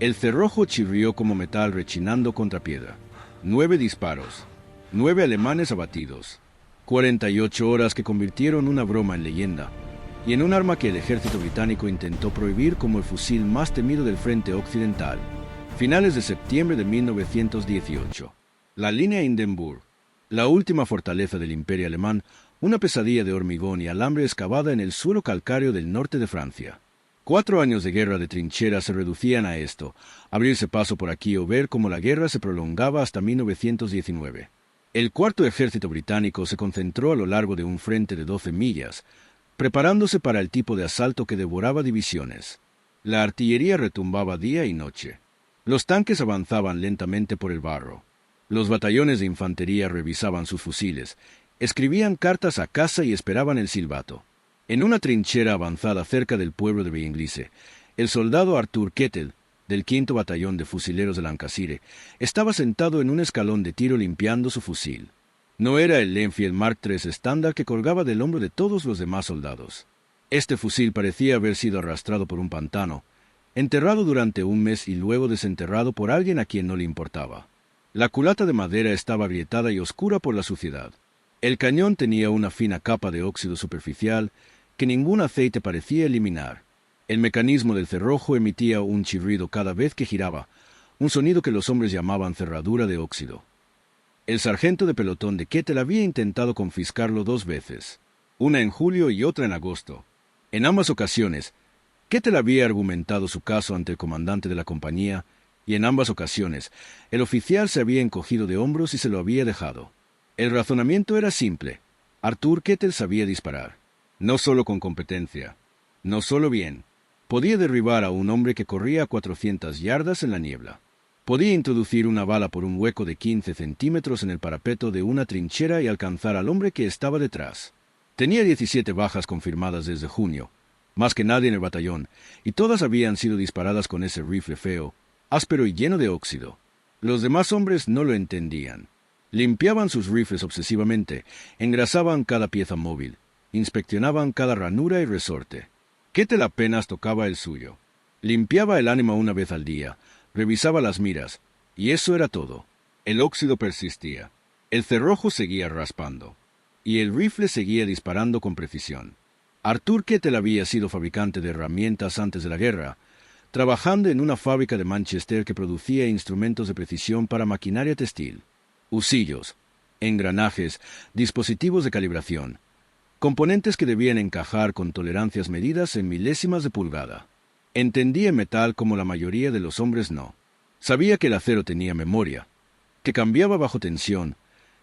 El cerrojo chirrió como metal rechinando contra piedra. 9 disparos. 9 alemanes abatidos. 48 horas que convirtieron una broma en leyenda, y en un arma que el ejército británico intentó prohibir como el fusil más temido del frente occidental. Finales de septiembre de 1918. La línea Hindenburg, la última fortaleza del Imperio alemán, una pesadilla de hormigón y alambre excavada en el suelo calcáreo del norte de Francia. 4 años de guerra de trincheras se reducían a esto, abrirse paso por aquí o ver cómo la guerra se prolongaba hasta 1919. El cuarto ejército británico se concentró a lo largo de un frente de 12 millas, preparándose para el tipo de asalto que devoraba divisiones. La artillería retumbaba día y noche. Los tanques avanzaban lentamente por el barro. Los batallones de infantería revisaban sus fusiles, escribían cartas a casa y esperaban el silbato. En una trinchera avanzada cerca del pueblo de Beinglise, el soldado Arthur Kettel, del 5º Batallón de Fusileros de Lancashire, estaba sentado en un escalón de tiro limpiando su fusil. No era el Enfield Mark III estándar que colgaba del hombro de todos los demás soldados. Este fusil parecía haber sido arrastrado por un pantano, enterrado durante un mes y luego desenterrado por alguien a quien no le importaba. La culata de madera estaba agrietada y oscura por la suciedad. El cañón tenía una fina capa de óxido superficial que ningún aceite parecía eliminar. El mecanismo del cerrojo emitía un chirrido cada vez que giraba, un sonido que los hombres llamaban cerradura de óxido. El sargento de pelotón de Kettel había intentado confiscarlo 2 veces, una en julio y otra en agosto. En ambas ocasiones, Kettel había argumentado su caso ante el comandante de la compañía, y en ambas ocasiones, el oficial se había encogido de hombros y se lo había dejado. El razonamiento era simple. Arthur Kettel sabía disparar. No solo con competencia, no solo bien. Podía derribar a un hombre que corría a 400 yardas en la niebla. Podía introducir una bala por un hueco de 15 centímetros en el parapeto de una trinchera y alcanzar al hombre que estaba detrás. Tenía 17 bajas confirmadas desde junio, más que nadie en el batallón, y todas habían sido disparadas con ese rifle feo, áspero y lleno de óxido. Los demás hombres no lo entendían. Limpiaban sus rifles obsesivamente, engrasaban cada pieza móvil, inspeccionaban cada ranura y resorte. Kettel apenas tocaba el suyo. Limpiaba el ánima una vez al día, revisaba las miras, y eso era todo. El óxido persistía. El cerrojo seguía raspando, y el rifle seguía disparando con precisión. Arthur Kettel había sido fabricante de herramientas antes de la guerra, trabajando en una fábrica de Manchester que producía instrumentos de precisión para maquinaria textil, husillos, engranajes, dispositivos de calibración, componentes que debían encajar con tolerancias medidas en milésimas de pulgada. Entendía metal como la mayoría de los hombres no. Sabía que el acero tenía memoria, que cambiaba bajo tensión,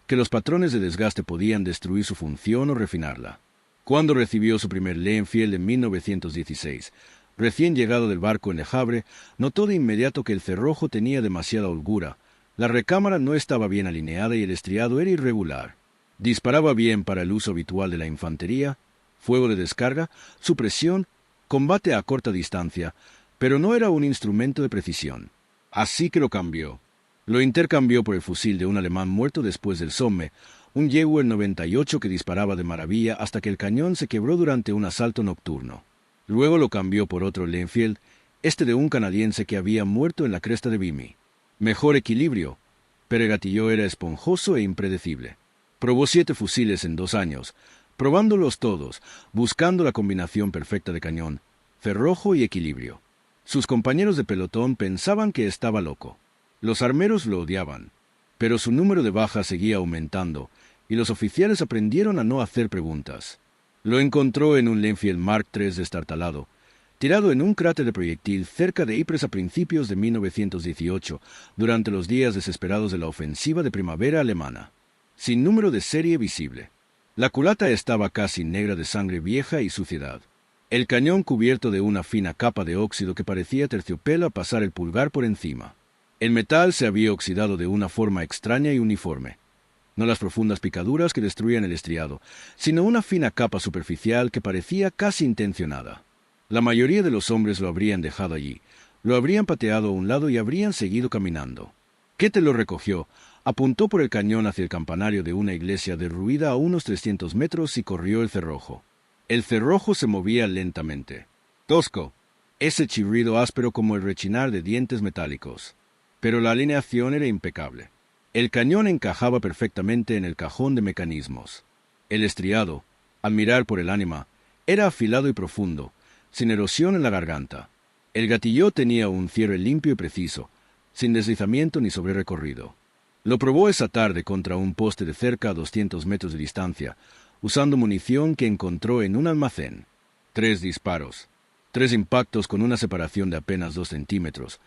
que los patrones de desgaste podían destruir su función o refinarla. Cuando recibió su primer Leenfield en 1916, recién llegado del barco en Le Havre, notó de inmediato que el cerrojo tenía demasiada holgura, la recámara no estaba bien alineada y el estriado era irregular. Disparaba bien para el uso habitual de la infantería, fuego de descarga, supresión, combate a corta distancia, pero no era un instrumento de precisión. Así que lo cambió. Lo intercambió por el fusil de un alemán muerto después del Somme, un Jaeger 98 que disparaba de maravilla hasta que el cañón se quebró durante un asalto nocturno. Luego lo cambió por otro Leenfield, este de un canadiense que había muerto en la cresta de Vimy. Mejor equilibrio, pero el gatillo era esponjoso e impredecible. Probó 7 fusiles en 2 años, probándolos todos, buscando la combinación perfecta de cañón, cerrojo y equilibrio. Sus compañeros de pelotón pensaban que estaba loco. Los armeros lo odiaban, pero su número de bajas seguía aumentando, y los oficiales aprendieron a no hacer preguntas. Lo encontró en un Leenfield Mark III destartalado, tirado en un cráter de proyectil cerca de Ypres a principios de 1918, durante los días desesperados de la ofensiva de primavera alemana. Sin número de serie visible. La culata estaba casi negra de sangre vieja y suciedad. El cañón cubierto de una fina capa de óxido que parecía terciopelo a pasar el pulgar por encima. El metal se había oxidado de una forma extraña y uniforme. No las profundas picaduras que destruían el estriado, sino una fina capa superficial que parecía casi intencionada. La mayoría de los hombres lo habrían dejado allí, lo habrían pateado a un lado y habrían seguido caminando. Kettel lo recogió, apuntó por el cañón hacia el campanario de una iglesia derruida a unos 300 metros y corrió el cerrojo. El cerrojo se movía lentamente. Tosco, ese chirrido áspero como el rechinar de dientes metálicos. Pero la alineación era impecable. El cañón encajaba perfectamente en el cajón de mecanismos. El estriado, al mirar por el ánima, era afilado y profundo, sin erosión en la garganta. El gatillo tenía un cierre limpio y preciso, sin deslizamiento ni sobrerecorrido. Lo probó esa tarde contra un poste de cerca a 200 metros de distancia, usando munición que encontró en un almacén. 3 disparos. 3 impactos con una separación de apenas 2 centímetros,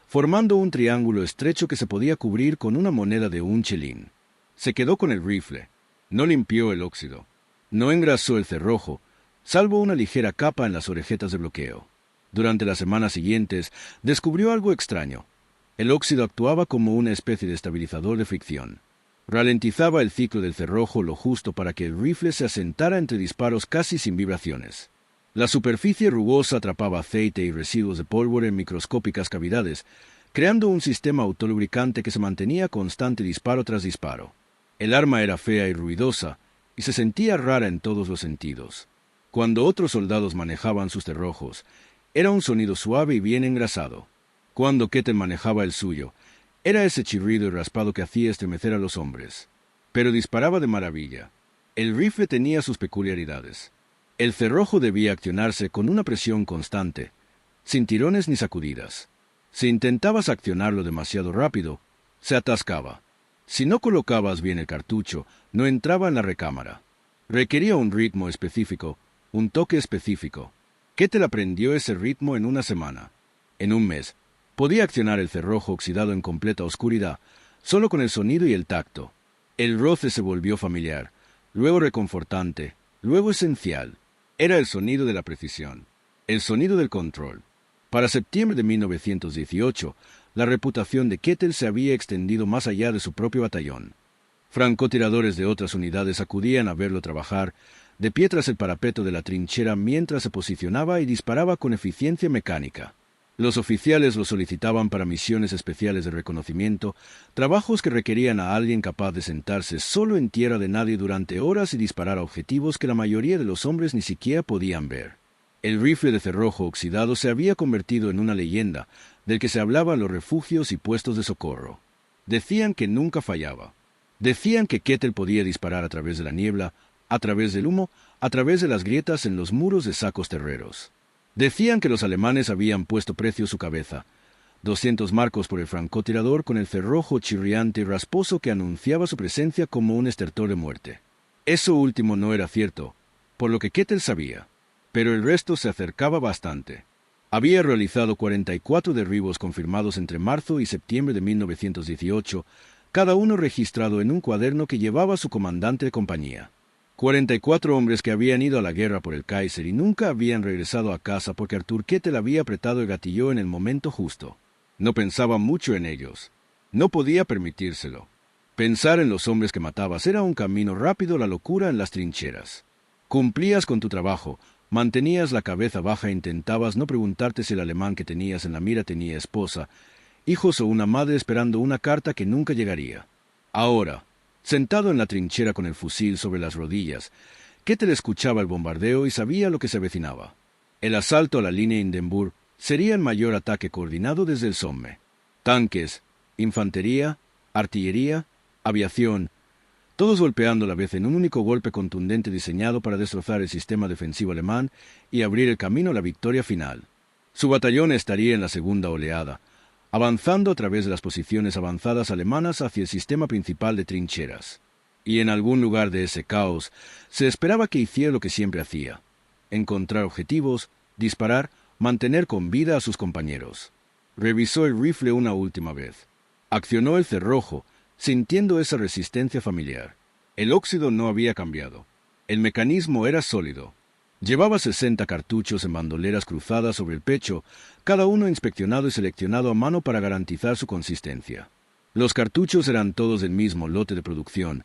formando un triángulo estrecho que se podía cubrir con una moneda de un chelín. Se quedó con el rifle. No limpió el óxido. No engrasó el cerrojo, salvo una ligera capa en las orejetas de bloqueo. Durante las semanas siguientes, descubrió algo extraño. El óxido actuaba como una especie de estabilizador de fricción. Ralentizaba el ciclo del cerrojo lo justo para que el rifle se asentara entre disparos casi sin vibraciones. La superficie rugosa atrapaba aceite y residuos de pólvora en microscópicas cavidades, creando un sistema autolubricante que se mantenía constante disparo tras disparo. El arma era fea y ruidosa, y se sentía rara en todos los sentidos. Cuando otros soldados manejaban sus cerrojos, era un sonido suave y bien engrasado. Cuando Kettle manejaba el suyo, era ese chirrido y raspado que hacía estremecer a los hombres. Pero disparaba de maravilla. El rifle tenía sus peculiaridades. El cerrojo debía accionarse con una presión constante, sin tirones ni sacudidas. Si intentabas accionarlo demasiado rápido, se atascaba. Si no colocabas bien el cartucho, no entraba en la recámara. Requería un ritmo específico, un toque específico. Kettle aprendió ese ritmo en una semana. En un mes, podía accionar el cerrojo oxidado en completa oscuridad, solo con el sonido y el tacto. El roce se volvió familiar, luego reconfortante, luego esencial. Era el sonido de la precisión, el sonido del control. Para septiembre de 1918, la reputación de Kettle se había extendido más allá de su propio batallón. Francotiradores de otras unidades acudían a verlo trabajar, de pie tras el parapeto de la trinchera mientras se posicionaba y disparaba con eficiencia mecánica. Los oficiales lo solicitaban para misiones especiales de reconocimiento, trabajos que requerían a alguien capaz de sentarse solo en tierra de nadie durante horas y disparar a objetivos que la mayoría de los hombres ni siquiera podían ver. El rifle de cerrojo oxidado se había convertido en una leyenda, del que se hablaba en los refugios y puestos de socorro. Decían que nunca fallaba. Decían que Kettle podía disparar a través de la niebla, a través del humo, a través de las grietas en los muros de sacos terreros. Decían que los alemanes habían puesto precio a su cabeza. 200 marcos por el francotirador con el cerrojo chirriante y rasposo que anunciaba su presencia como un estertor de muerte. Eso último no era cierto, por lo que Kettle sabía, pero el resto se acercaba bastante. Había realizado 44 derribos confirmados entre marzo y septiembre de 1918, cada uno registrado en un cuaderno que llevaba su comandante de compañía. 44 hombres que habían ido a la guerra por el Kaiser y nunca habían regresado a casa porque Arthur Kettle había apretado el gatillo en el momento justo. No pensaba mucho en ellos. No podía permitírselo. Pensar en los hombres que matabas era un camino rápido a la locura en las trincheras. Cumplías con tu trabajo, mantenías la cabeza baja e intentabas no preguntarte si el alemán que tenías en la mira tenía esposa, hijos o una madre esperando una carta que nunca llegaría. Ahora, sentado en la trinchera con el fusil sobre las rodillas, Kettle escuchaba el bombardeo y sabía lo que se avecinaba. El asalto a la línea Hindenburg sería el mayor ataque coordinado desde el Somme. Tanques, infantería, artillería, aviación, todos golpeando a la vez en un único golpe contundente diseñado para destrozar el sistema defensivo alemán y abrir el camino a la victoria final. Su batallón estaría en la segunda oleada, avanzando a través de las posiciones avanzadas alemanas hacia el sistema principal de trincheras. Y en algún lugar de ese caos, se esperaba que hiciera lo que siempre hacía: encontrar objetivos, disparar, mantener con vida a sus compañeros. Revisó el rifle una última vez. Accionó el cerrojo, sintiendo esa resistencia familiar. El óxido no había cambiado. El mecanismo era sólido. Llevaba 60 cartuchos en bandoleras cruzadas sobre el pecho, cada uno inspeccionado y seleccionado a mano para garantizar su consistencia. Los cartuchos eran todos del mismo lote de producción.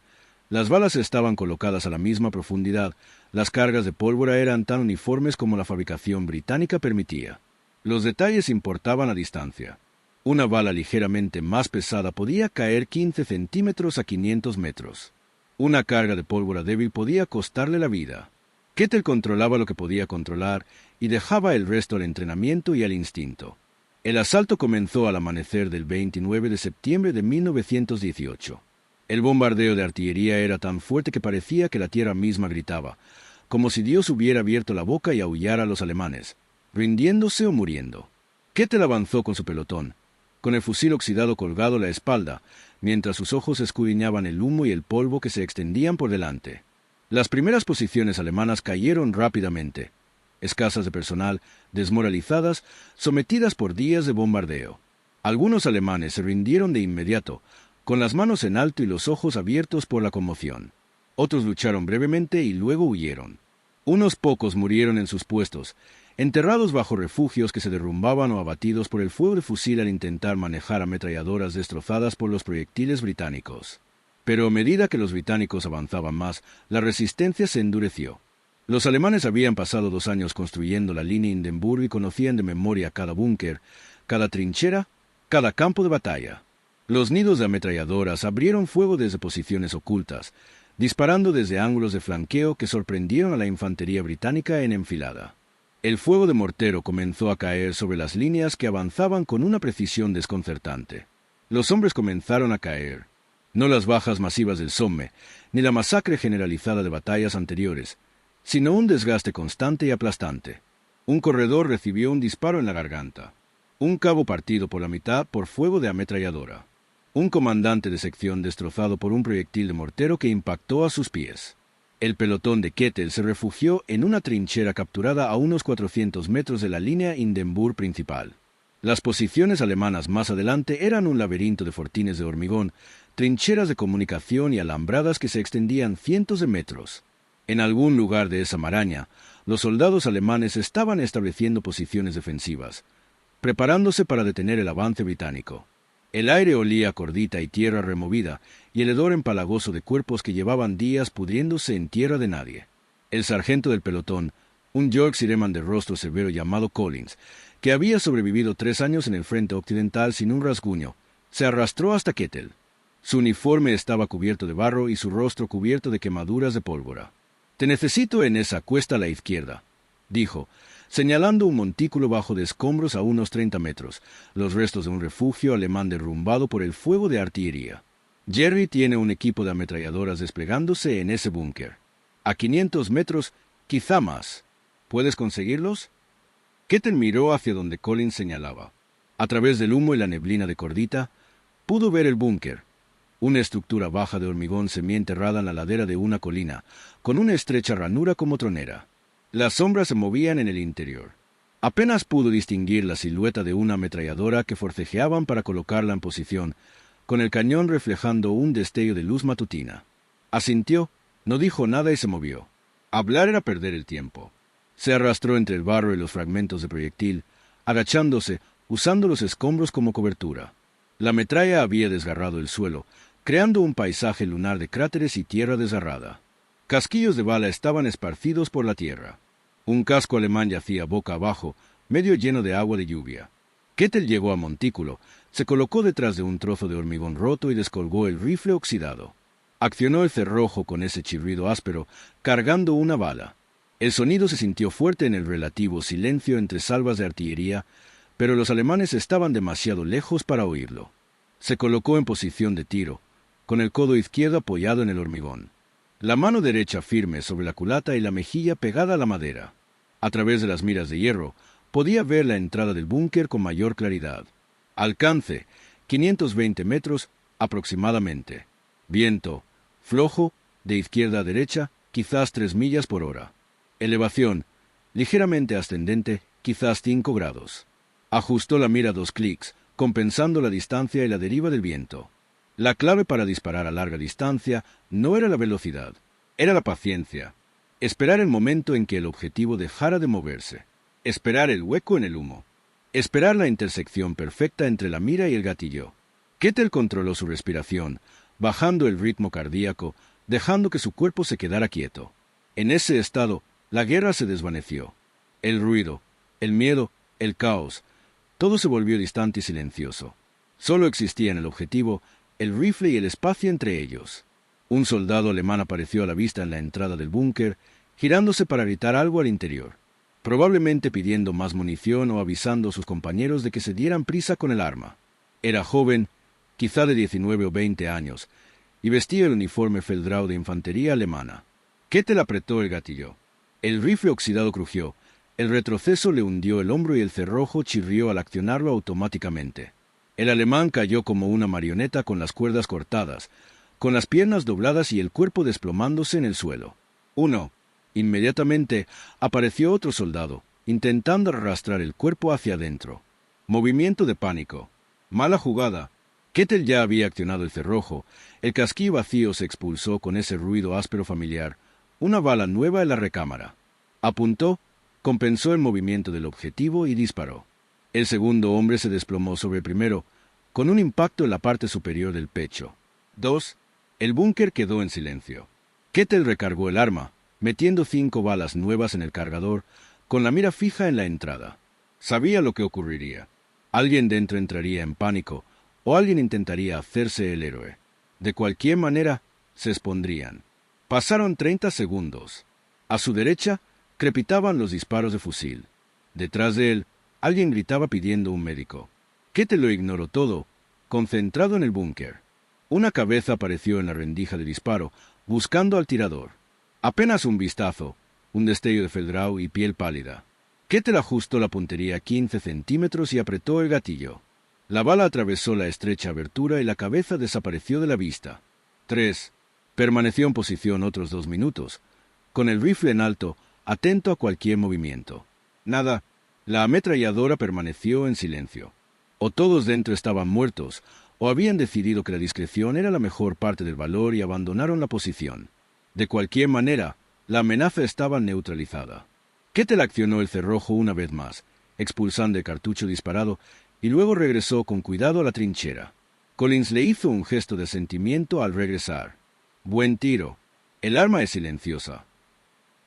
Las balas estaban colocadas a la misma profundidad. Las cargas de pólvora eran tan uniformes como la fabricación británica permitía. Los detalles importaban a distancia. Una bala ligeramente más pesada podía caer 15 centímetros a 500 metros. Una carga de pólvora débil podía costarle la vida. Kettle controlaba lo que podía controlar y dejaba el resto al entrenamiento y al instinto. El asalto comenzó al amanecer del 29 de septiembre de 1918. El bombardeo de artillería era tan fuerte que parecía que la tierra misma gritaba, como si Dios hubiera abierto la boca y aullara a los alemanes, rindiéndose o muriendo. Kettel avanzó con su pelotón, con el fusil oxidado colgado a la espalda, mientras sus ojos escudriñaban el humo y el polvo que se extendían por delante. Las primeras posiciones alemanas cayeron rápidamente, escasas de personal, desmoralizadas, sometidas por días de bombardeo. Algunos alemanes se rindieron de inmediato, con las manos en alto y los ojos abiertos por la conmoción. Otros lucharon brevemente y luego huyeron. Unos pocos murieron en sus puestos, enterrados bajo refugios que se derrumbaban o abatidos por el fuego de fusil al intentar manejar ametralladoras destrozadas por los proyectiles británicos. Pero a medida que los británicos avanzaban más, la resistencia se endureció. Los alemanes habían pasado 2 años construyendo la línea Hindenburg y conocían de memoria cada búnker, cada trinchera, cada campo de batalla. Los nidos de ametralladoras abrieron fuego desde posiciones ocultas, disparando desde ángulos de flanqueo que sorprendieron a la infantería británica en enfilada. El fuego de mortero comenzó a caer sobre las líneas que avanzaban con una precisión desconcertante. Los hombres comenzaron a caer. No las bajas masivas del Somme, ni la masacre generalizada de batallas anteriores, sino un desgaste constante y aplastante. Un corredor recibió un disparo en la garganta. Un cabo partido por la mitad por fuego de ametralladora. Un comandante de sección destrozado por un proyectil de mortero que impactó a sus pies. El pelotón de Kettel se refugió en una trinchera capturada a unos 400 metros de la línea Hindenburg principal. Las posiciones alemanas más adelante eran un laberinto de fortines de hormigón, trincheras de comunicación y alambradas que se extendían cientos de metros. En algún lugar de esa maraña, los soldados alemanes estaban estableciendo posiciones defensivas, preparándose para detener el avance británico. El aire olía a cordita y tierra removida, y el hedor empalagoso de cuerpos que llevaban días pudriéndose en tierra de nadie. El sargento del pelotón, un Yorkshireman de rostro severo llamado Collins, que había sobrevivido 3 años en el frente occidental sin un rasguño, se arrastró hasta Kettel. Su uniforme estaba cubierto de barro y su rostro cubierto de quemaduras de pólvora. «Te necesito en esa cuesta a la izquierda», dijo, señalando un montículo bajo de escombros a unos 30 metros, los restos de un refugio alemán derrumbado por el fuego de artillería. «Jerry tiene un equipo de ametralladoras desplegándose en ese búnker. A 500 metros, quizá más. ¿Puedes conseguirlos?» Kettel miró hacia donde Collins señalaba. A través del humo y la neblina de cordita, pudo ver el búnker, una estructura baja de hormigón semienterrada en la ladera de una colina, con una estrecha ranura como tronera. Las sombras se movían en el interior. Apenas pudo distinguir la silueta de una ametralladora que forcejeaban para colocarla en posición, con el cañón reflejando un destello de luz matutina. Asintió, no dijo nada y se movió. Hablar era perder el tiempo. Se arrastró entre el barro y los fragmentos de proyectil, agachándose, usando los escombros como cobertura. La metralla había desgarrado el suelo, creando un paisaje lunar de cráteres y tierra desgarrada. Casquillos de bala estaban esparcidos por la tierra. Un casco alemán yacía boca abajo, medio lleno de agua de lluvia. Kettel llegó a montículo, se colocó detrás de un trozo de hormigón roto y descolgó el rifle oxidado. Accionó el cerrojo con ese chirrido áspero, cargando una bala. El sonido se sintió fuerte en el relativo silencio entre salvas de artillería, pero los alemanes estaban demasiado lejos para oírlo. Se colocó en posición de tiro, con el codo izquierdo apoyado en el hormigón. La mano derecha firme sobre la culata y la mejilla pegada a la madera. A través de las miras de hierro, podía ver la entrada del búnker con mayor claridad. Alcance, 520 metros aproximadamente. Viento, flojo, de izquierda a derecha, quizás 3 millas por hora. Elevación, ligeramente ascendente, quizás 5 grados. Ajustó la mira 2 clics, compensando la distancia y la deriva del viento. La clave para disparar a larga distancia no era la velocidad, era la paciencia. Esperar el momento en que el objetivo dejara de moverse. Esperar el hueco en el humo. Esperar la intersección perfecta entre la mira y el gatillo. Kettel controló su respiración, bajando el ritmo cardíaco, dejando que su cuerpo se quedara quieto. En ese estado, la guerra se desvaneció. El ruido, el miedo, el caos, todo se volvió distante y silencioso. Solo existían el objetivo, el rifle y el espacio entre ellos. Un soldado alemán apareció a la vista en la entrada del búnker, girándose para gritar algo al interior. probablemente pidiendo más munición o avisando a sus compañeros de que se dieran prisa con el arma. Era joven, quizá de 19 o 20 años, y vestía el uniforme Feldrau de infantería alemana. Kettel apretó el gatillo. El rifle oxidado crujió, el retroceso le hundió el hombro y el cerrojo chirrió al accionarlo automáticamente. El alemán cayó como una marioneta con las cuerdas cortadas, con las piernas dobladas y el cuerpo desplomándose en el suelo. Inmediatamente apareció otro soldado, intentando arrastrar el cuerpo hacia adentro. Movimiento de pánico. Mala jugada. Kettel ya había accionado el cerrojo. El casquillo vacío se expulsó con ese ruido áspero familiar. Una bala nueva en la recámara. Apuntó, compensó el movimiento del objetivo y disparó. El segundo hombre se desplomó sobre el primero, con un impacto en la parte superior del pecho. 2. El búnker quedó en silencio. Kettel recargó el arma, metiendo 5 balas nuevas en el cargador, con la mira fija en la entrada. Sabía lo que ocurriría. Alguien dentro entraría en pánico, o alguien intentaría hacerse el héroe. De cualquier manera, se expondrían. Pasaron 30 segundos. A su derecha, crepitaban los disparos de fusil. Detrás de él, alguien gritaba pidiendo un médico. Kettel lo ignoró todo, concentrado en el búnker. Una cabeza apareció en la rendija de disparo, buscando al tirador. Apenas un vistazo, un destello de Feldrau y piel pálida. Kettel ajustó la puntería 15 centímetros y apretó el gatillo. La bala atravesó la estrecha abertura y la cabeza desapareció de la vista. 3. Permaneció en posición otros 2 minutos, con el rifle en alto, atento a cualquier movimiento. Nada. La ametralladora permaneció en silencio. O todos dentro estaban muertos, o habían decidido que la discreción era la mejor parte del valor y abandonaron la posición. De cualquier manera, la amenaza estaba neutralizada. Kettel accionó el cerrojo una vez más, expulsando el cartucho disparado, y luego regresó con cuidado a la trinchera. Collins le hizo un gesto de sentimiento al regresar. Buen tiro. El arma es silenciosa.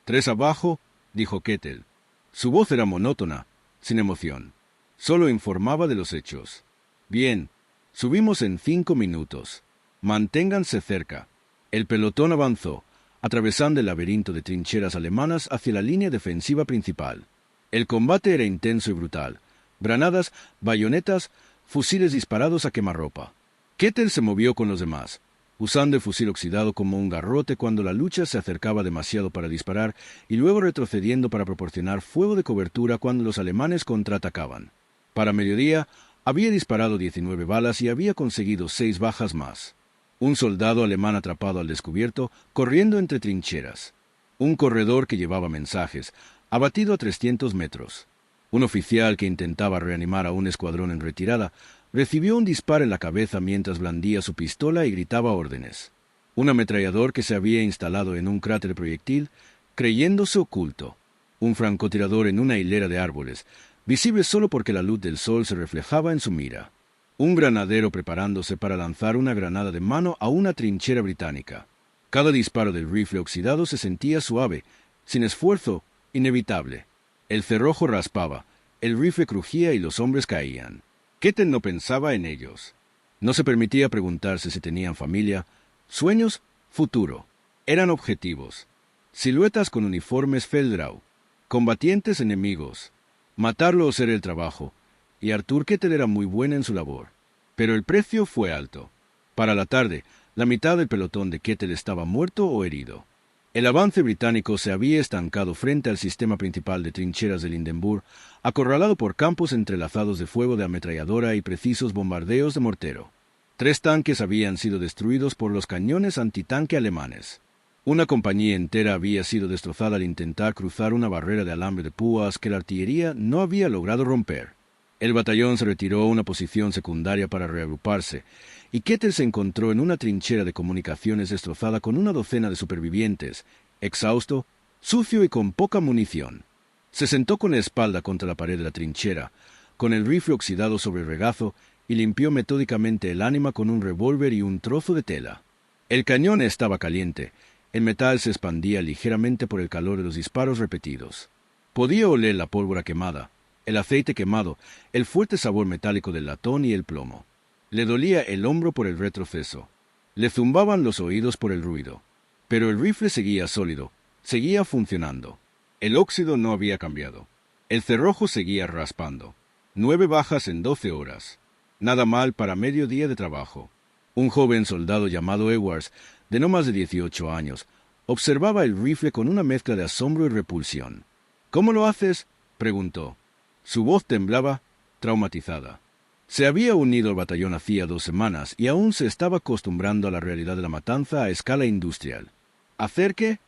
3 abajo, dijo Kettel. Su voz era monótona, sin emoción. Solo informaba de los hechos. Bien, subimos en 5 minutos. Manténganse cerca. El pelotón avanzó, atravesando el laberinto de trincheras alemanas hacia la línea defensiva principal. El combate era intenso y brutal. Granadas, bayonetas, fusiles disparados a quemarropa. Kettel se movió con los demás, usando el fusil oxidado como un garrote cuando la lucha se acercaba demasiado para disparar y luego retrocediendo para proporcionar fuego de cobertura cuando los alemanes contraatacaban. Para mediodía, había disparado 19 balas y había conseguido 6 bajas más. Un soldado alemán atrapado al descubierto, corriendo entre trincheras. Un corredor que llevaba mensajes, abatido a 300 metros. Un oficial que intentaba reanimar a un escuadrón en retirada, recibió un disparo en la cabeza mientras blandía su pistola y gritaba órdenes. Un ametrallador que se había instalado en un cráter proyectil, creyéndose oculto. Un francotirador en una hilera de árboles, visible solo porque la luz del sol se reflejaba en su mira. Un granadero preparándose para lanzar una granada de mano a una trinchera británica. Cada disparo del rifle oxidado se sentía suave, sin esfuerzo, inevitable. El cerrojo raspaba, el rifle crujía y los hombres caían. Kettel no pensaba en ellos. No se permitía preguntarse si tenían familia, sueños, futuro. Eran objetivos. Siluetas con uniformes Feldrau. Combatientes enemigos. Matarlos era el trabajo, y Arthur Kettel era muy buena en su labor. Pero el precio fue alto. Para la tarde, la mitad del pelotón de Kettel estaba muerto o herido. El avance británico se había estancado frente al sistema principal de trincheras de Hindenburg, acorralado por campos entrelazados de fuego de ametralladora y precisos bombardeos de mortero. 3 tanques habían sido destruidos por los cañones antitanque alemanes. Una compañía entera había sido destrozada al intentar cruzar una barrera de alambre de púas que la artillería no había logrado romper. El batallón se retiró a una posición secundaria para reagruparse, y Kettel se encontró en una trinchera de comunicaciones destrozada con una docena de supervivientes, exhausto, sucio y con poca munición. Se sentó con la espalda contra la pared de la trinchera, con el rifle oxidado sobre el regazo, y limpió metódicamente el ánima con un revólver y un trozo de tela. El cañón estaba caliente. El metal se expandía ligeramente por el calor de los disparos repetidos. Podía oler la pólvora quemada, el aceite quemado, el fuerte sabor metálico del latón y el plomo. Le dolía el hombro por el retroceso. Le zumbaban los oídos por el ruido. Pero el rifle seguía sólido, seguía funcionando. El óxido no había cambiado. El cerrojo seguía raspando. 9 bajas en 12 horas. Nada mal para medio día de trabajo. Un joven soldado llamado Edwards, de no más de 18 años, observaba el rifle con una mezcla de asombro y repulsión. —¿Cómo lo haces? —preguntó. Su voz temblaba, traumatizada. Se había unido al batallón hacía 2 semanas y aún se estaba acostumbrando a la realidad de la matanza a escala industrial. ¿Hacer qué?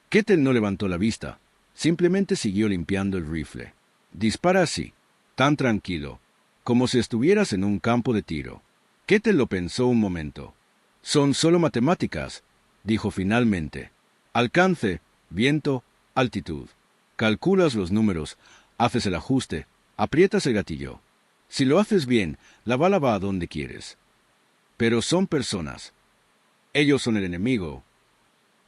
Kettle no levantó la vista. Simplemente siguió limpiando el rifle. Dispara así, tan tranquilo, como si estuvieras en un campo de tiro. Kettle lo pensó un momento. Son solo matemáticas, dijo finalmente. Alcance, viento, altitud. Calculas los números, haces el ajuste, aprietas el gatillo. Si lo haces bien, la bala va a donde quieres. Pero son personas. Ellos son el enemigo.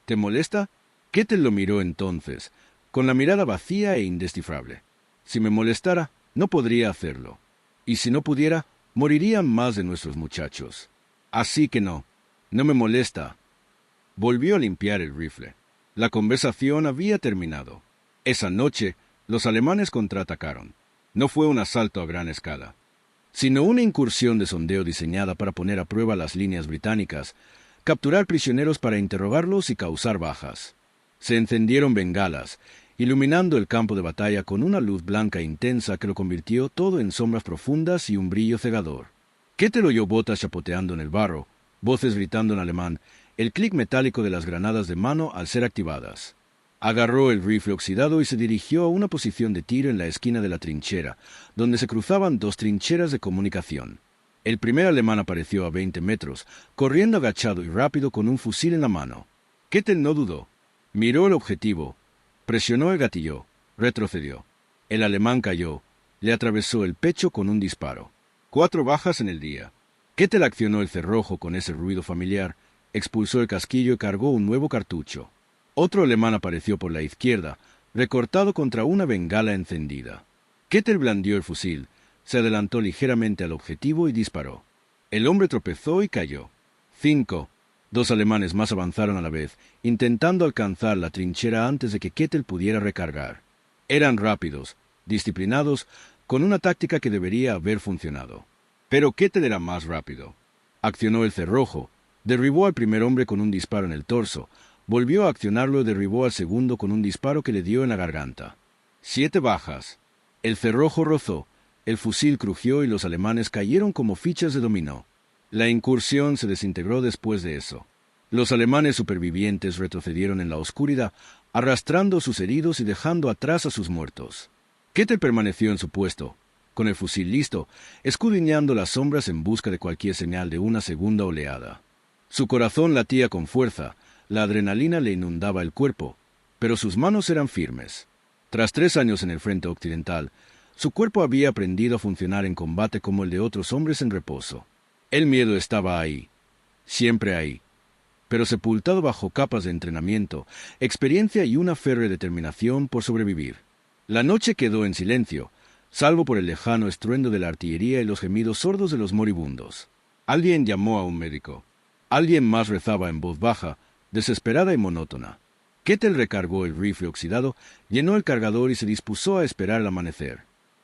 ¿Te molesta? Kettle lo miró entonces, con la mirada vacía e indescifrable. Si me molestara, no podría hacerlo. Y si no pudiera, morirían más de nuestros muchachos. Así que no me molesta. Volvió a limpiar el rifle. La conversación había terminado. Esa noche, los alemanes contraatacaron. No fue un asalto a gran escala, sino una incursión de sondeo diseñada para poner a prueba las líneas británicas, capturar prisioneros para interrogarlos y causar bajas. Se encendieron bengalas, iluminando el campo de batalla con una luz blanca intensa que lo convirtió todo en sombras profundas y un brillo cegador. Kettle oyó botas chapoteando en el barro, voces gritando en alemán, el clic metálico de las granadas de mano al ser activadas. Agarró el rifle oxidado y se dirigió a una posición de tiro en la esquina de la trinchera, donde se cruzaban 2 trincheras de comunicación. El primer alemán apareció a 20 metros, corriendo agachado y rápido con un fusil en la mano. Kettle no dudó. Miró el objetivo, presionó el gatillo, retrocedió. El alemán cayó, le atravesó el pecho con un disparo. 4 bajas en el día. Kettle accionó el cerrojo con ese ruido familiar, expulsó el casquillo y cargó un nuevo cartucho. Otro alemán apareció por la izquierda, recortado contra una bengala encendida. Kettle blandió el fusil, se adelantó ligeramente al objetivo y disparó. El hombre tropezó y cayó. 5. 2 alemanes más avanzaron a la vez, intentando alcanzar la trinchera antes de que Kettle pudiera recargar. Eran rápidos, disciplinados, con una táctica que debería haber funcionado. Pero Kettle era más rápido. Accionó el cerrojo, derribó al primer hombre con un disparo en el torso, volvió a accionarlo y derribó al segundo con un disparo que le dio en la garganta. 7 bajas. El cerrojo rozó, el fusil crujió y los alemanes cayeron como fichas de dominó. La incursión se desintegró después de eso. Los alemanes supervivientes retrocedieron en la oscuridad, arrastrando sus heridos y dejando atrás a sus muertos. Kettle permaneció en su puesto, con el fusil listo, escudriñando las sombras en busca de cualquier señal de una segunda oleada. Su corazón latía con fuerza, la adrenalina le inundaba el cuerpo, pero sus manos eran firmes. Tras 3 años en el frente occidental, su cuerpo había aprendido a funcionar en combate como el de otros hombres en reposo. El miedo estaba ahí, siempre ahí, pero sepultado bajo capas de entrenamiento, experiencia y una férrea determinación por sobrevivir. La noche quedó en silencio, salvo por el lejano estruendo de la artillería y los gemidos sordos de los moribundos. Alguien llamó a un médico. Alguien más rezaba en voz baja, desesperada y monótona. Kettle recargó el rifle oxidado, llenó el cargador y se dispuso a esperar el amanecer.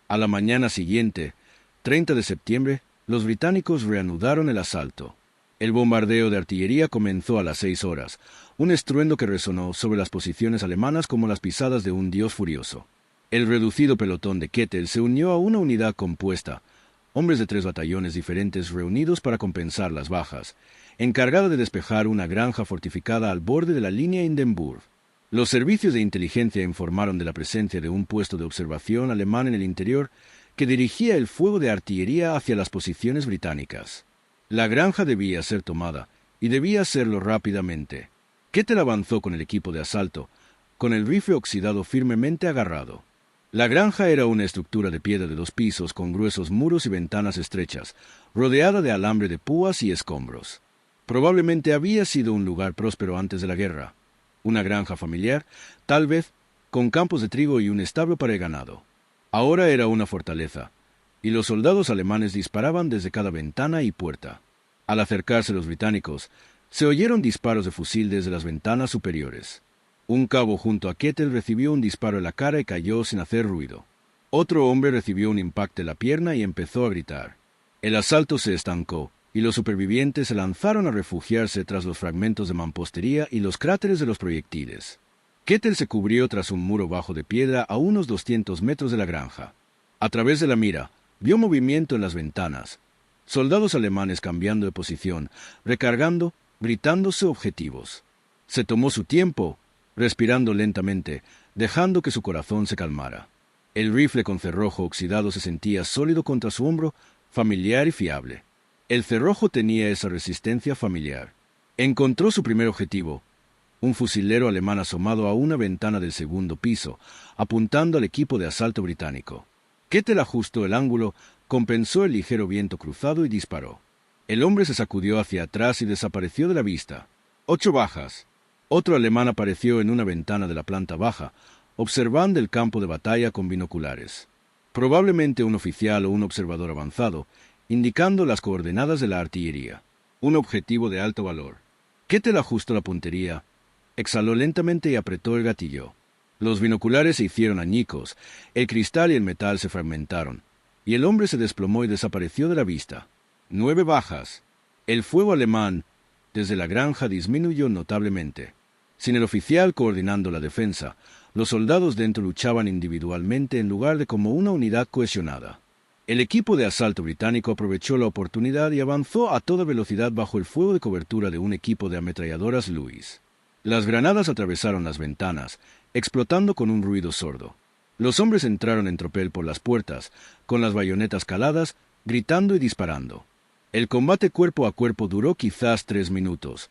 A la mañana siguiente, 30 de septiembre, los británicos reanudaron el asalto. El bombardeo de artillería comenzó a las 6 horas, un estruendo que resonó sobre las posiciones alemanas como las pisadas de un dios furioso. El reducido pelotón de Kettle se unió a una unidad compuesta, hombres de 3 batallones diferentes reunidos para compensar las bajas, encargada de despejar una granja fortificada al borde de la línea Hindenburg. Los servicios de inteligencia informaron de la presencia de un puesto de observación alemán en el interior que dirigía el fuego de artillería hacia las posiciones británicas. La granja debía ser tomada, y debía hacerlo rápidamente. Kettle avanzó con el equipo de asalto, con el rifle oxidado firmemente agarrado. La granja era una estructura de piedra de 2 pisos con gruesos muros y ventanas estrechas, rodeada de alambre de púas y escombros. Probablemente había sido un lugar próspero antes de la guerra. Una granja familiar, tal vez, con campos de trigo y un establo para el ganado. Ahora era una fortaleza, y los soldados alemanes disparaban desde cada ventana y puerta. Al acercarse los británicos, se oyeron disparos de fusil desde las ventanas superiores. Un cabo junto a Kettel recibió un disparo en la cara y cayó sin hacer ruido. Otro hombre recibió un impacto en la pierna y empezó a gritar. El asalto se estancó, y los supervivientes se lanzaron a refugiarse tras los fragmentos de mampostería y los cráteres de los proyectiles. Kettel se cubrió tras un muro bajo de piedra a unos 200 metros de la granja. A través de la mira, vio movimiento en las ventanas. Soldados alemanes cambiando de posición, recargando, gritándose objetivos. Se tomó su tiempo, respirando lentamente, dejando que su corazón se calmara. El rifle con cerrojo oxidado se sentía sólido contra su hombro, familiar y fiable. El cerrojo tenía esa resistencia familiar. Encontró su primer objetivo, un fusilero alemán asomado a una ventana del segundo piso, apuntando al equipo de asalto británico. Kettel ajustó el ángulo, compensó el ligero viento cruzado y disparó. El hombre se sacudió hacia atrás y desapareció de la vista. 8 bajas. Otro alemán apareció en una ventana de la planta baja, observando el campo de batalla con binoculares. Probablemente un oficial o un observador avanzado, indicando las coordenadas de la artillería. Un objetivo de alto valor. Kettel ajustó la puntería, exhaló lentamente y apretó el gatillo. Los binoculares se hicieron añicos, el cristal y el metal se fragmentaron, y el hombre se desplomó y desapareció de la vista. 9 bajas. El fuego alemán desde la granja disminuyó notablemente. Sin el oficial coordinando la defensa, los soldados dentro luchaban individualmente en lugar de como una unidad cohesionada. El equipo de asalto británico aprovechó la oportunidad y avanzó a toda velocidad bajo el fuego de cobertura de un equipo de ametralladoras Lewis. Las granadas atravesaron las ventanas, explotando con un ruido sordo. Los hombres entraron en tropel por las puertas, con las bayonetas caladas, gritando y disparando. El combate cuerpo a cuerpo duró quizás 3 minutos,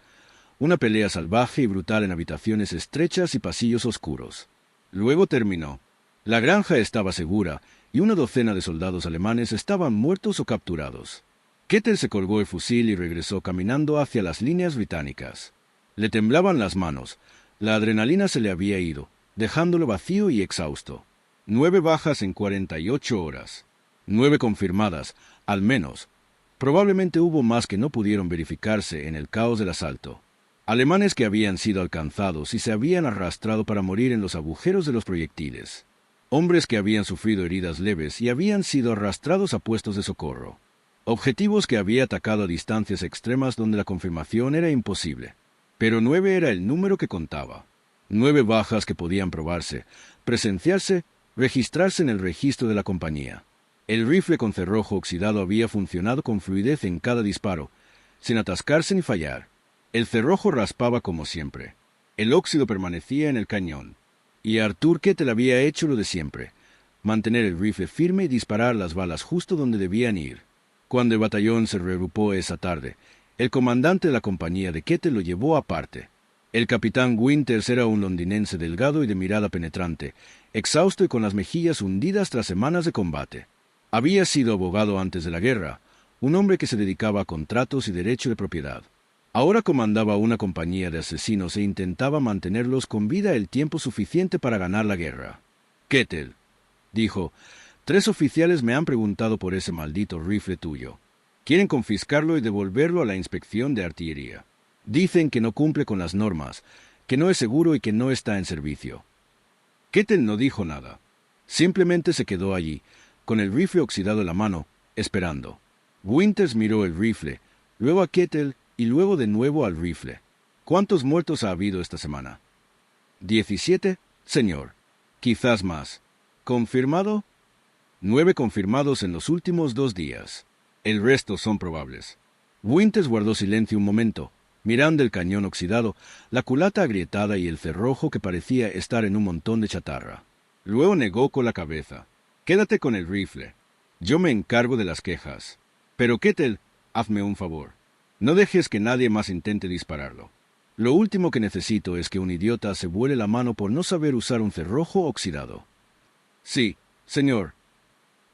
una pelea salvaje y brutal en habitaciones estrechas y pasillos oscuros. Luego terminó. La granja estaba segura, y una docena de soldados alemanes estaban muertos o capturados. Kettel se colgó el fusil y regresó caminando hacia las líneas británicas. Le temblaban las manos, la adrenalina se le había ido, dejándolo vacío y exhausto. 9 bajas en 48 horas. 9 confirmadas, al menos. Probablemente hubo más que no pudieron verificarse en el caos del asalto. Alemanes que habían sido alcanzados y se habían arrastrado para morir en los agujeros de los proyectiles. Hombres que habían sufrido heridas leves y habían sido arrastrados a puestos de socorro. Objetivos que había atacado a distancias extremas donde la confirmación era imposible. Pero 9 era el número que contaba. 9 bajas que podían probarse, presenciarse, registrarse en el registro de la compañía. El rifle con cerrojo oxidado había funcionado con fluidez en cada disparo, sin atascarse ni fallar. El cerrojo raspaba como siempre. El óxido permanecía en el cañón. Y Arthur Kettel había hecho lo de siempre, mantener el rifle firme y disparar las balas justo donde debían ir. Cuando el batallón se reagrupó esa tarde, el comandante de la compañía de Kettel lo llevó aparte. El capitán Winters era un londinense delgado y de mirada penetrante, exhausto y con las mejillas hundidas tras semanas de combate. Había sido abogado antes de la guerra, un hombre que se dedicaba a contratos y derecho de propiedad. Ahora comandaba una compañía de asesinos e intentaba mantenerlos con vida el tiempo suficiente para ganar la guerra. Kettel, dijo, 3 oficiales me han preguntado por ese maldito rifle tuyo. Quieren confiscarlo y devolverlo a la inspección de artillería. Dicen que no cumple con las normas, que no es seguro y que no está en servicio. Kettel no dijo nada. Simplemente se quedó allí, con el rifle oxidado en la mano, esperando. Winters miró el rifle, luego a Kettel y luego de nuevo al rifle. ¿Cuántos muertos ha habido esta semana? 17, señor. Quizás más. ¿Confirmado? 9 confirmados en los últimos 2 días. El resto son probables. Winters guardó silencio un momento, mirando el cañón oxidado, la culata agrietada y el cerrojo que parecía estar en un montón de chatarra. Luego negó con la cabeza. Quédate con el rifle. Yo me encargo de las quejas. Pero Kettel, hazme un favor. No dejes que nadie más intente dispararlo. Lo último que necesito es que un idiota se vuele la mano por no saber usar un cerrojo oxidado. Sí, señor.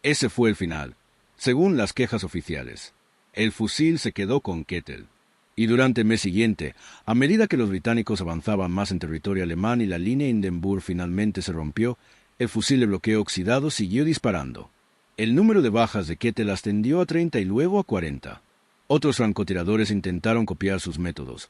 Ese fue el final, según las quejas oficiales. El fusil se quedó con Kettel. Y durante el mes siguiente, a medida que los británicos avanzaban más en territorio alemán y la línea Hindenburg finalmente se rompió, el fusil de bloqueo oxidado siguió disparando. El número de bajas de Kettel ascendió a 30 y luego a 40. Otros francotiradores intentaron copiar sus métodos.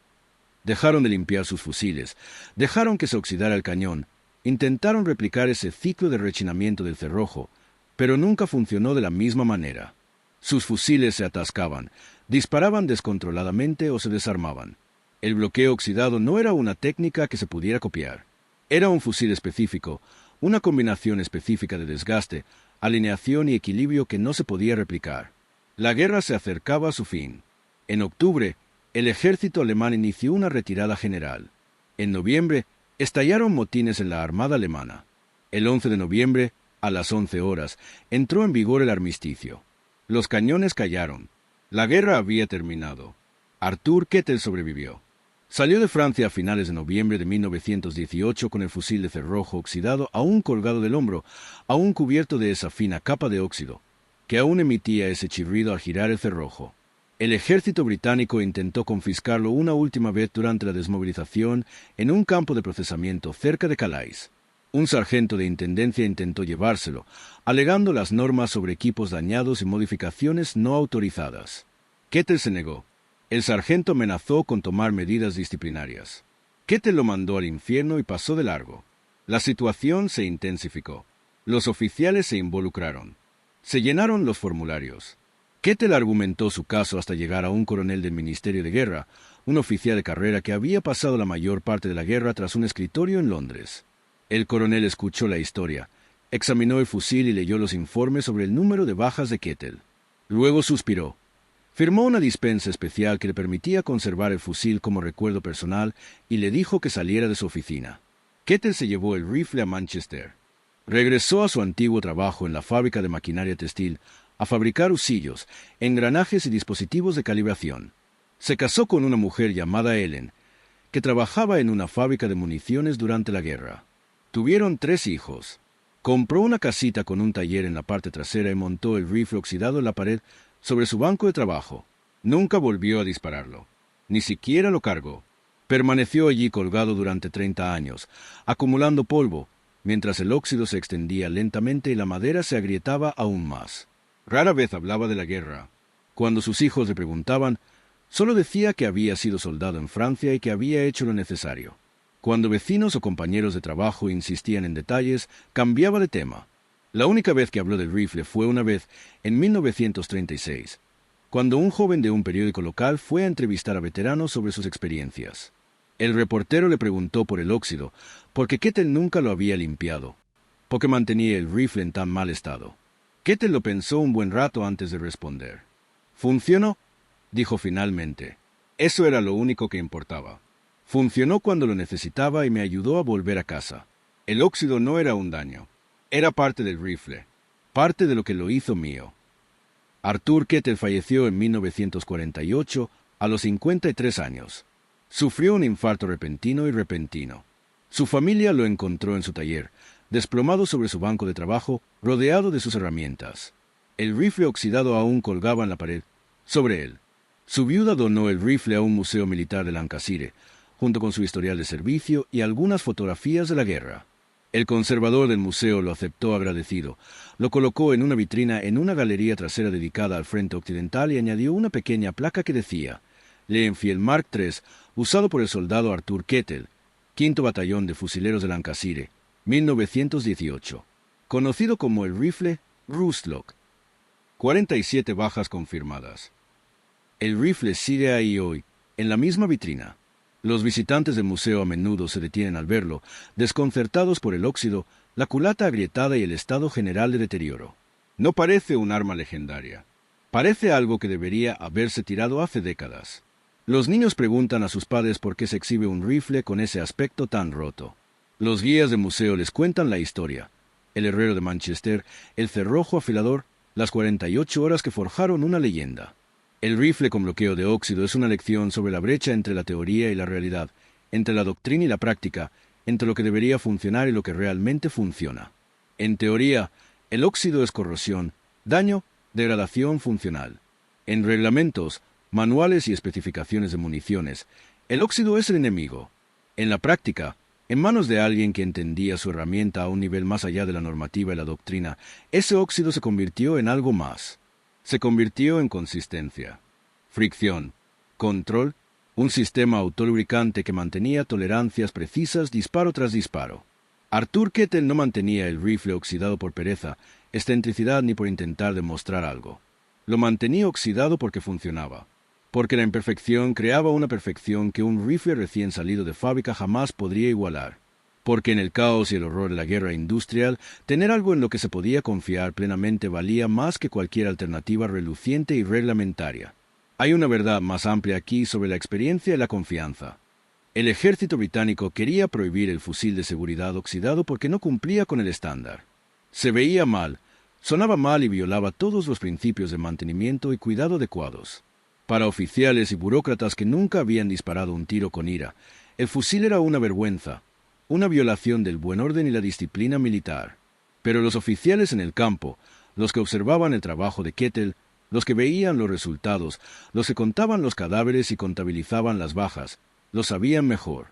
Dejaron de limpiar sus fusiles, dejaron que se oxidara el cañón, intentaron replicar ese ciclo de rechinamiento del cerrojo, pero nunca funcionó de la misma manera. Sus fusiles se atascaban, disparaban descontroladamente o se desarmaban. El bloqueo oxidado no era una técnica que se pudiera copiar. Era un fusil específico, una combinación específica de desgaste, alineación y equilibrio que no se podía replicar. La guerra se acercaba a su fin. En octubre, el ejército alemán inició una retirada general. En noviembre, estallaron motines en la armada alemana. El 11 de noviembre, a las 11 horas, entró en vigor el armisticio. Los cañones callaron. La guerra había terminado. Arthur Kettel sobrevivió. Salió de Francia a finales de noviembre de 1918 con el fusil de cerrojo oxidado aún colgado del hombro, aún cubierto de esa fina capa de óxido, que aún emitía ese chirrido al girar el cerrojo. El ejército británico intentó confiscarlo una última vez durante la desmovilización en un campo de procesamiento cerca de Calais. Un sargento de intendencia intentó llevárselo, alegando las normas sobre equipos dañados y modificaciones no autorizadas. Kettel se negó. El sargento amenazó con tomar medidas disciplinarias. Kettel lo mandó al infierno y pasó de largo. La situación se intensificó. Los oficiales se involucraron. Se llenaron los formularios. Kettel argumentó su caso hasta llegar a un coronel del Ministerio de Guerra, un oficial de carrera que había pasado la mayor parte de la guerra tras un escritorio en Londres. El coronel escuchó la historia, examinó el fusil y leyó los informes sobre el número de bajas de Kettel. Luego suspiró. Firmó una dispensa especial que le permitía conservar el fusil como recuerdo personal y le dijo que saliera de su oficina. Kettel se llevó el rifle a Manchester. Regresó a su antiguo trabajo en la fábrica de maquinaria textil a fabricar husillos, engranajes y dispositivos de calibración. Se casó con una mujer llamada Ellen, que trabajaba en una fábrica de municiones durante la guerra. Tuvieron 3 hijos. Compró una casita con un taller en la parte trasera y montó el rifle oxidado en la pared sobre su banco de trabajo. Nunca volvió a dispararlo. Ni siquiera lo cargó. Permaneció allí colgado durante 30 años, acumulando polvo, mientras el óxido se extendía lentamente y la madera se agrietaba aún más. Rara vez hablaba de la guerra. Cuando sus hijos le preguntaban, solo decía que había sido soldado en Francia y que había hecho lo necesario. Cuando vecinos o compañeros de trabajo insistían en detalles, cambiaba de tema. La única vez que habló del rifle fue una vez, en 1936, cuando un joven de un periódico local fue a entrevistar a veteranos sobre sus experiencias. El reportero le preguntó por el óxido, porque Kettel nunca lo había limpiado, porque mantenía el rifle en tan mal estado. Kettel lo pensó un buen rato antes de responder. «¿Funcionó?», dijo finalmente. Eso era lo único que importaba. Funcionó cuando lo necesitaba y me ayudó a volver a casa. El óxido no era un daño. Era parte del rifle, parte de lo que lo hizo mío. Arthur Kettel falleció en 1948 a los 53 años. Sufrió un infarto repentino. Su familia lo encontró en su taller, desplomado sobre su banco de trabajo, rodeado de sus herramientas. El rifle oxidado aún colgaba en la pared, sobre él. Su viuda donó el rifle a un museo militar de Lancashire, junto con su historial de servicio y algunas fotografías de la guerra. El conservador del museo lo aceptó agradecido, lo colocó en una vitrina en una galería trasera dedicada al frente occidental y añadió una pequeña placa que decía «Leenfield Mark III, usado por el soldado Arthur Kettel, 5º Batallón de Fusileros de Lancashire, 1918, conocido como el rifle Rustlock». 47 bajas confirmadas. El rifle sigue ahí hoy, en la misma vitrina. Los visitantes del museo a menudo se detienen al verlo, desconcertados por el óxido, la culata agrietada y el estado general de deterioro. No parece un arma legendaria. Parece algo que debería haberse tirado hace décadas. Los niños preguntan a sus padres por qué se exhibe un rifle con ese aspecto tan roto. Los guías del museo les cuentan la historia. El herrero de Manchester, el cerrojo afilador, las 48 horas que forjaron una leyenda. El rifle con bloqueo de óxido es una lección sobre la brecha entre la teoría y la realidad, entre la doctrina y la práctica, entre lo que debería funcionar y lo que realmente funciona. En teoría, el óxido es corrosión, daño, degradación funcional. En reglamentos, manuales y especificaciones de municiones, el óxido es el enemigo. En la práctica, en manos de alguien que entendía su herramienta a un nivel más allá de la normativa y la doctrina, ese óxido se convirtió en algo más. Se convirtió en consistencia, fricción, control Un sistema autolubricante que mantenía tolerancias precisas disparo tras disparo. Arthur Kettle no mantenía el rifle oxidado por pereza, excentricidad ni por intentar demostrar algo. Lo mantenía oxidado porque funcionaba. Porque la imperfección creaba una perfección que un rifle recién salido de fábrica jamás podría igualar. Porque en el caos y el horror de la guerra industrial, tener algo en lo que se podía confiar plenamente valía más que cualquier alternativa reluciente y reglamentaria. Hay una verdad más amplia aquí sobre la experiencia y la confianza. El ejército británico quería prohibir el fusil de seguridad oxidado porque no cumplía con el estándar. Se veía mal, sonaba mal y violaba todos los principios de mantenimiento y cuidado adecuados. Para oficiales y burócratas que nunca habían disparado un tiro con ira, el fusil era una vergüenza, una violación del buen orden y la disciplina militar. Pero los oficiales en el campo, los que observaban el trabajo de Kettle, los que veían los resultados, los que contaban los cadáveres y contabilizaban las bajas, lo sabían mejor.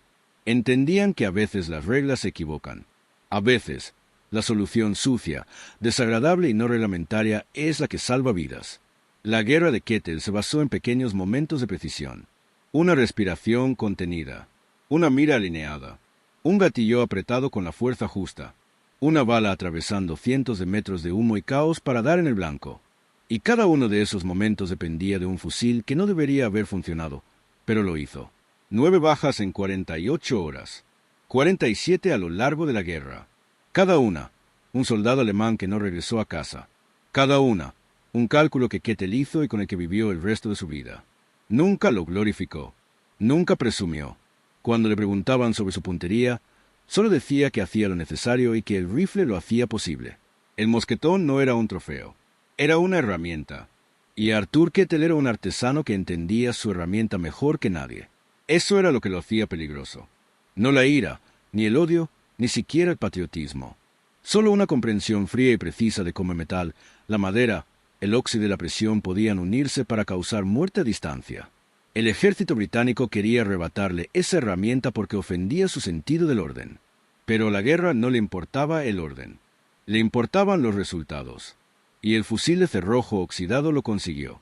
Entendían que a veces las reglas se equivocan. A veces, la solución sucia, desagradable y no reglamentaria es la que salva vidas. La guerra de Kettle se basó en pequeños momentos de precisión. Una respiración contenida, una mira alineada, un gatillo apretado con la fuerza justa, una bala atravesando cientos de metros de humo y caos para dar en el blanco. Y cada uno de esos momentos dependía de un fusil que no debería haber funcionado, pero lo hizo. 9 bajas en 48 horas. 47 a lo largo de la guerra. Cada una, un soldado alemán que no regresó a casa. Cada una, un cálculo que Kettle hizo y con el que vivió el resto de su vida. Nunca lo glorificó. Nunca presumió. Cuando le preguntaban sobre su puntería, solo decía que hacía lo necesario y que el rifle lo hacía posible. El mosquetón no era un trofeo. Era una herramienta, y Arthur Kettle era un artesano que entendía su herramienta mejor que nadie. Eso era lo que lo hacía peligroso. No la ira, ni el odio, ni siquiera el patriotismo. Solo una comprensión fría y precisa de cómo el metal, la madera, el óxido y la presión podían unirse para causar muerte a distancia. El ejército británico quería arrebatarle esa herramienta porque ofendía su sentido del orden. Pero a la guerra no le importaba el orden. Le importaban los resultados. Y el fusil de cerrojo oxidado lo consiguió.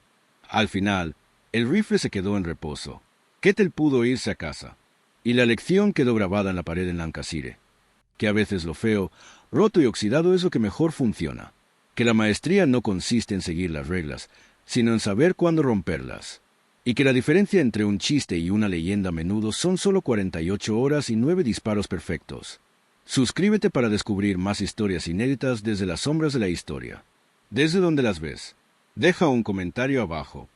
Al final, el rifle se quedó en reposo. Kettle pudo irse a casa. Y la lección quedó grabada en la pared en Lancashire. Que a veces lo feo, roto y oxidado es lo que mejor funciona. Que la maestría no consiste en seguir las reglas, sino en saber cuándo romperlas. Y que la diferencia entre un chiste y una leyenda a menudo son solo 48 horas y 9 disparos perfectos. Suscríbete para descubrir más historias inéditas desde las sombras de la historia. Desde donde las ves. Deja un comentario abajo.